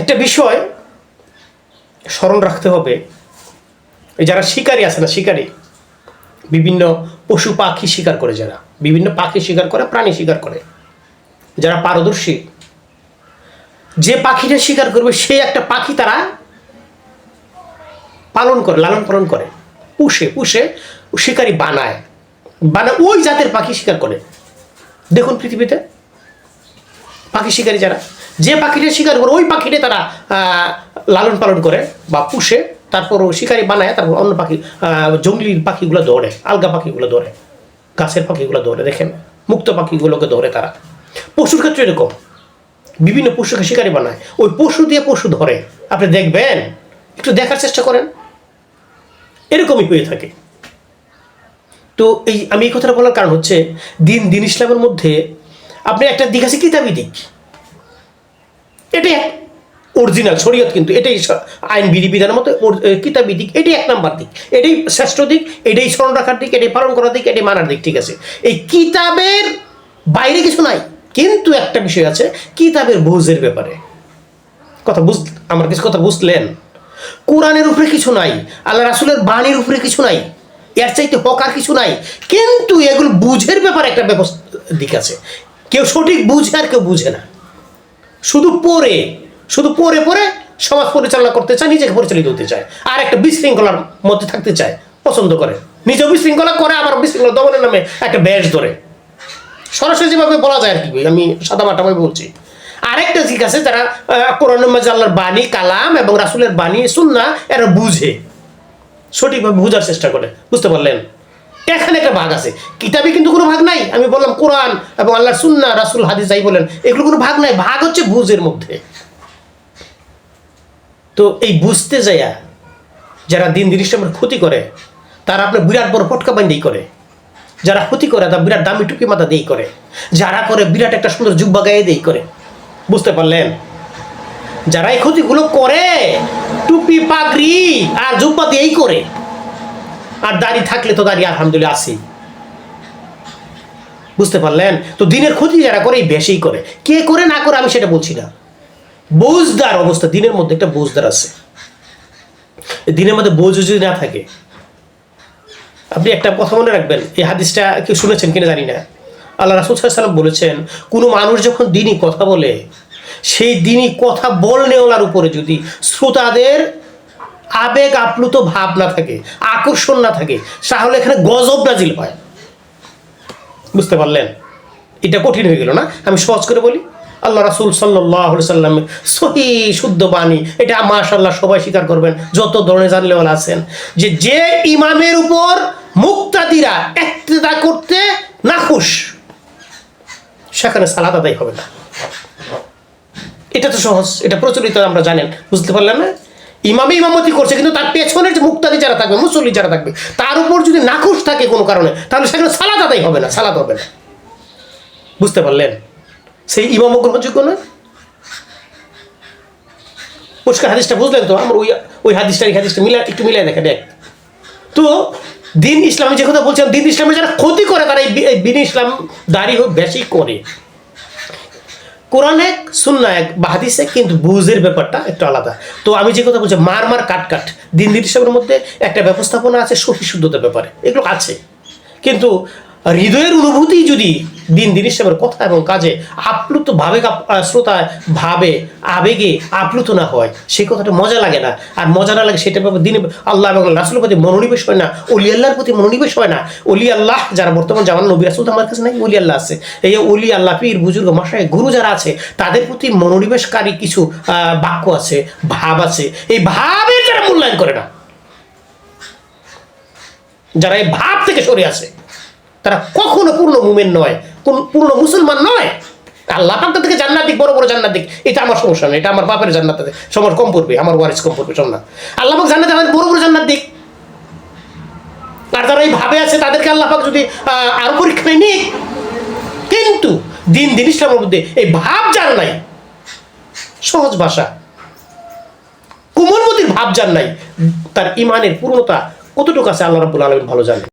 একটা বিষয় স্মরণ রাখতে হবে, যারা শিকারী আছে না, শিকারী বিভিন্ন পশু পাখি শিকার করে, যারা বিভিন্ন পাখি শিকার করে, প্রাণী শিকার করে, যারা পারদর্শী, যে পাখিটা শিকার করবে সে একটা পাখি তারা পালন করে, লালন পালন করে, পুষে পুষে শিকারী বানায়, ওই জাতের পাখি শিকার করে। দেখুন পৃথিবীতে পাখি শিকারী যারা, যে পাখিটা শিকার করে ওই পাখিটা তারা লালন পালন করে বা পুষে, তারপর শিকারি বানায়, তারপর অন্য পাখি, জঙ্গলি পাখিগুলো ধরে, আলগা পাখিগুলো ধরে, গাছের পাখিগুলো ধরে, দেখেন মুক্ত পাখিগুলোকে ধরে তারা। পশুর ক্ষেত্রে এরকম বিভিন্ন পশুকে শিকারি বানায়, ওই পশু দিয়ে পশু ধরে। আপনি দেখবেন, একটু দেখার চেষ্টা করেন, এরকমই হয়ে থাকে। তো আমি এই কথাটা বলার কারণ হচ্ছে, দিন ইসলামের মধ্যে আপনি একটা দিক আছে কিতাবী দিক, এটাই অরিজিনাল শরীয়ত, কিন্তু এটাই আইন বিধিবিধানের মতো কিতাবী দিক, এটাই এক নাম্বার দিক, এটাই শ্রেষ্ঠ দিক, এটাই স্মরণ রাখার দিক, এটাই পালন করার দিক, এটাই মানার দিক। ঠিক আছে, এই কিতাবের বাইরে কিছু নাই, কিন্তু একটা বিষয় আছে কিতাবের বুঝের ব্যাপারে। আমার কিছু কথা বুঝলেন? কোরআনের উপরে কিছু নাই, আল্লাহ রাসূলের বাণীর উপরে কিছু নাই, এর চাইতে হকার কিছু নাই, কিন্তু এগুলো বুঝের ব্যাপারে একটা দিক আছে। কেউ সঠিক বুঝে আর কেউ বুঝে না, শুধু পড়ে সমাজ পরিচালনা করতে চায়, নিজেকে পরিচালিত হতে চায়, আর একটা বিশৃঙ্খলার মধ্যে থাকতে চায়, পছন্দ করে, নিজেও বিশৃঙ্খলা করে, আবার বিশৃঙ্খলা দমনের নামে একটা ব্যাস ধরে। সরাসরি যেভাবে বলা যায় আর কি, আমি সাদামাটাভাবে বলছি। আরেকটা দিক আছে, যারা কোরআন মাজিদ আল্লাহর বাণী, কালাম এবং রাসূলের বাণী, সুন্নাহ এরা বুঝে, সঠিকভাবে বোঝার চেষ্টা করে। বুঝতে পারলেন? এখানে একটা ভাগ আছে, কিতাবে কিন্তু কোনো ভাগ নাই। আমি বললাম কোরআন এবং আল্লাহর সুন্নাহ, রাসূল, হাদিস যাই বলেন, এগুলো কোনো ভাগ নাই, ভাগ হচ্ছে বুঝের মধ্যে। তো এই বুঝতে যাইয়া যারা দিন ইসলামের ক্ষতি করে, তারা আপনার বিরাট বড় পটকা বান্ধাই করে। যারা ক্ষতি করে তারা বিরাট দামি টুপি মাথা দিয়েই করে, যারা করে বিরাট একটা সুন্দর জুব্বা গায়ে দিয়েই করে। বুঝতে পারলেন? যারা এই ক্ষতিগুলো করে টুপি পাগড়ি আর জুব্বা দিয়েই করে, আর দাড়ি থাকলে তো দাড়ি আলহামদুলিল্লাহ আছে। বুঝতে পারলেন? তো দিনের ক্ষতি যারা করে এই বেশি করে, কে করে না করে আমি সেটা বলছি না, বোঝদার অবস্থা, দিনের মধ্যে একটা বোঝদার আছে। দিনের মধ্যে বোঝ যদি না থাকে, আপনি একটা কথা মনে রাখবেন, এই হাদিসটা কেউ শুনেছেন কিনা জানি না, আল্লাহ রাসূল সাল্লাল্লাহু আলাইহি ওয়াসাল্লাম বলেছেন, কোনো মানুষ যখন দিনই কথা বলে, সেই দিনই কথা বলনেওয়ালার উপরে যদি শ্রোতাদের আবেগ আপ্লুত ভাব না থাকে, আকর্ষণ না থাকে, তাহলে এখানে গজব নাজিল হয়। বুঝতে পারলেন? এটা কঠিন হয়ে গেল না? আমি সহজ করে বলি, আল্লাহ রাসূল সাল্লাল্লাহু আলাইহি ওয়াসাল্লামের সহিহ শুদ্ধ বাণী, এটা মাশাআল্লাহ সবাই স্বীকার করবেন, যত ধরনের জানলেওয়ালা আছেন, যে ইমামের উপর মুক্তাদিরা ইক্তেদা করতে নাখুশ, সেখানে সালাত আদায় হবে না। এটা তো সহজ, এটা প্রচলিত, আমরা জানেন। বুঝতে পারলেন না? ইমামে ইমামতি করছে, কিন্তু তার পেছনের যে মুক্তাদি যারা থাকবে, মুসল্লি যারা থাকবে, তার উপর যদি নাখুশ থাকে কোনো কারণে, তাহলে সেখানে সালাত আদায় হবে না, সালাত হবে না। বুঝতে পারলেন? সেই ইমামও গ্রহণযোগ্য নয়। পরিষ্কার হাদিসটা বুঝলেন তো? আমার ওই হাদিসটা একটু মিলাই দেখা দেখ। তো দিন ইসলামে যে কথা বলছিলাম, দিন ইসলামে যারা ক্ষতি করে, তারা এই দিন ইসলাম দাঁড়ি বেশি করে। কোরআন এক, সুন্নাহ এক বা হাদিস এক, কিন্তু বুঝের ব্যাপারটা একটু আলাদা। তো আমি যে কথা বলছি, মার কাট, দিন ইসলামের মধ্যে একটা ব্যবস্থাপনা আছে সহি শুদ্ধতার ব্যাপারে, এগুলো আছে, কিন্তু হৃদয়ের অনুভূতি যদি দিন ইসলামের কথা এবং কাজে আপ্লুত ভাবে, শ্রোতা ভাবে, আবেগে আপ্লুত না হয়, সেই কথাটা মজা লাগে না। আর মজা না লাগে সেটা ব্যাপারে দিনে আল্লাহ এবং রাসূলের প্রতি মনোনিবেশ হয় না, ওলি আল্লাহর প্রতি মনোনিবেশ হয় না। ওলি আল্লাহ যারা বর্তমান জামান, নবী রাসূল তো আমার কাছে নাই, ওলি আল্লাহ আছে। এই ওলি আল্লাহ, পীর বুজুর্গ মাশায়েখ গুরু যারা আছে, তাদের প্রতি মনোনিবেশকারী কিছু বাক্য আছে, ভাব আছে, এই ভাবের যারা মূল্যায়ন করে না, যারা এই ভাব থেকে সরে আসে, তারা কখনো পূর্ণ মুমিন নয়, পূর্ণ মুসলমান নয়। আল্লাহ পাক তাদেরকে জান্নাত দিক, বড় বড় জান্নাত দিক, এটা আমার সমস্যা নেই, এটা আমার বাপের জান্নাত, সময় কম পড়বে, আমার ওয়ারিস কম পড়বে, সব না। আল্লাহ পাক জান্নাত আমাদের বড় বড় জান্নাত দিক। আর যারা এই ভাবে আছে, তাদেরকে আল্লাহ পাক যদি আরো পরীক্ষায় নিক, কিন্তু দিন ইসলামের মধ্যে এই ভাব যার নাই, সহজ ভাষা, কোমলমতির ভাব যার নাই, তার ইমানের পূর্ণতা কতটুকু আছে আল্লাহ রাব্বুল আলামিন ভালো জানেন।